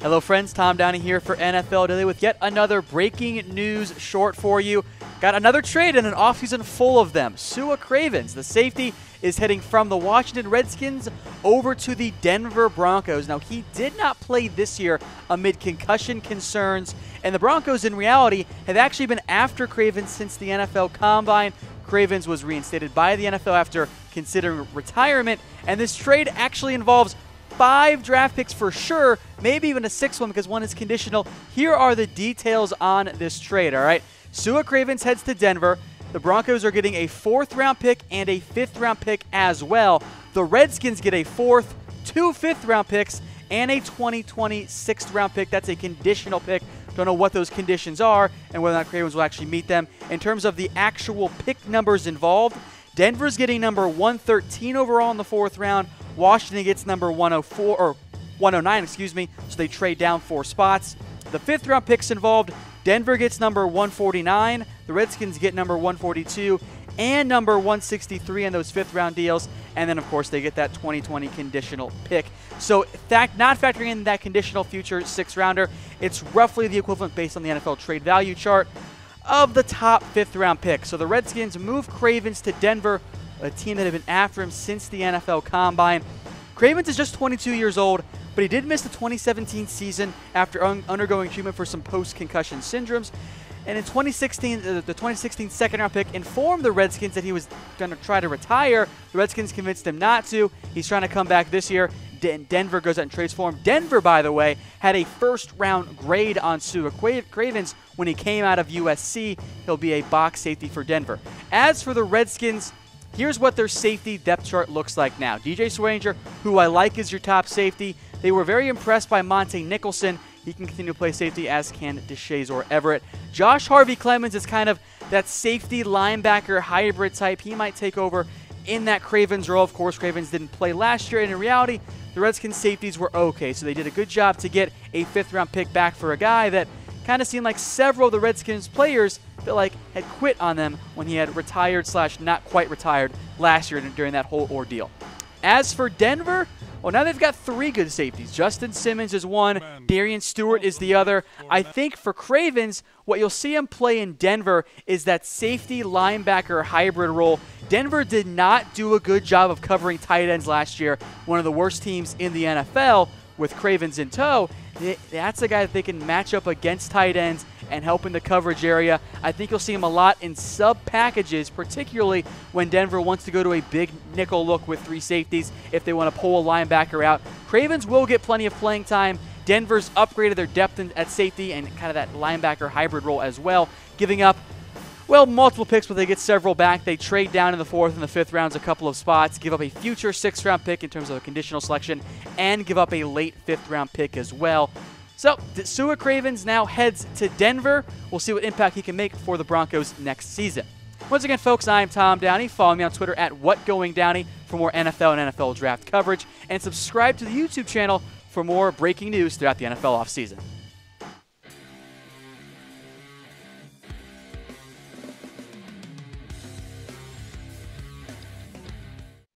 Hello friends, Tom Downey here for NFL Daily with yet another breaking news short for you. Got another trade and an offseason full of them. Su'a Cravens, the safety, is heading from the Washington Redskins over to the Denver Broncos. Now, he did not play this year amid concussion concerns, and the Broncos in reality have actually been after Cravens since the NFL Combine. Cravens was reinstated by the NFL after considering retirement, and this trade actually involves 5 draft picks for sure, maybe even a 6th one because one is conditional. Here are the details on this trade, all right? Su'a Cravens heads to Denver. The Broncos are getting a 4th-round pick and a 5th-round pick as well. The Redskins get a 4th, 2 5th-round picks, and a 2020 6th-round pick. That's a conditional pick. Don't know what those conditions are and whether or not Cravens will actually meet them. In terms of the actual pick numbers involved, Denver's getting number 113 overall in the 4th round. Washington gets number 104 or 109, excuse me, so they trade down 4 spots. The 5th-round picks involved, Denver gets number 149, the Redskins get number 142 and number 163 in those 5th-round deals, and then, of course, they get that 2020 conditional pick. So, not factoring in that conditional future 6th-rounder, it's roughly the equivalent based on the NFL trade value chart of the top 5th-round pick. So the Redskins move Cravens to Denver, a team that had been after him since the NFL Combine. Cravens is just 22 years old, but he did miss the 2017 season after undergoing treatment for some post-concussion syndromes. And in 2016, the 2016 2nd-round pick informed the Redskins that he was going to try to retire. The Redskins convinced him not to. He's trying to come back this year. Denver goes out and trades for him. Denver, by the way, had a 1st-round grade on Su'a Cravens when he came out of USC. He'll be a box safety for Denver. As for the Redskins, here's what their safety depth chart looks like now. DJ Swearinger, who I like as your top safety. They were very impressed by Montae Nicholson. He can continue to play safety, as can Deshays or Everett. Josh Harvey-Clemens is kind of that safety linebacker hybrid type. He might take over in that Cravens role. Of course, Cravens didn't play last year, and in reality, the Redskins safeties were okay. So they did a good job to get a 5th-round pick back for a guy that kind of seemed like several of the Redskins players felt like had quit on them when he had retired / not quite retired last year during that whole ordeal. As for Denver, well, now they've got 3 good safeties. Justin Simmons is one. Darian Stewart is the other. I think for Cravens, what you'll see him play in Denver is that safety linebacker hybrid role. Denver did not do a good job of covering tight ends last year, one of the worst teams in the NFL with Cravens in tow. That's a guy that they can match up against tight ends and help in the coverage area. I think you'll see him a lot in sub packages, particularly when Denver wants to go to a big nickel look with 3 safeties if they want to pull a linebacker out. Cravens will get plenty of playing time. Denver's upgraded their depth at safety and kind of that linebacker hybrid role as well, giving up, well, multiple picks, but they get several back. They trade down in the 4th and the 5th rounds a couple of spots, give up a future 6th-round pick in terms of a conditional selection, and give up a late 5th-round pick as well. So, Su'a Cravens now heads to Denver. We'll see what impact he can make for the Broncos next season. Once again, folks, I'm Tom Downey. Follow me on Twitter at WhatGoingDowney for more NFL and NFL draft coverage, and subscribe to the YouTube channel for more breaking news throughout the NFL offseason.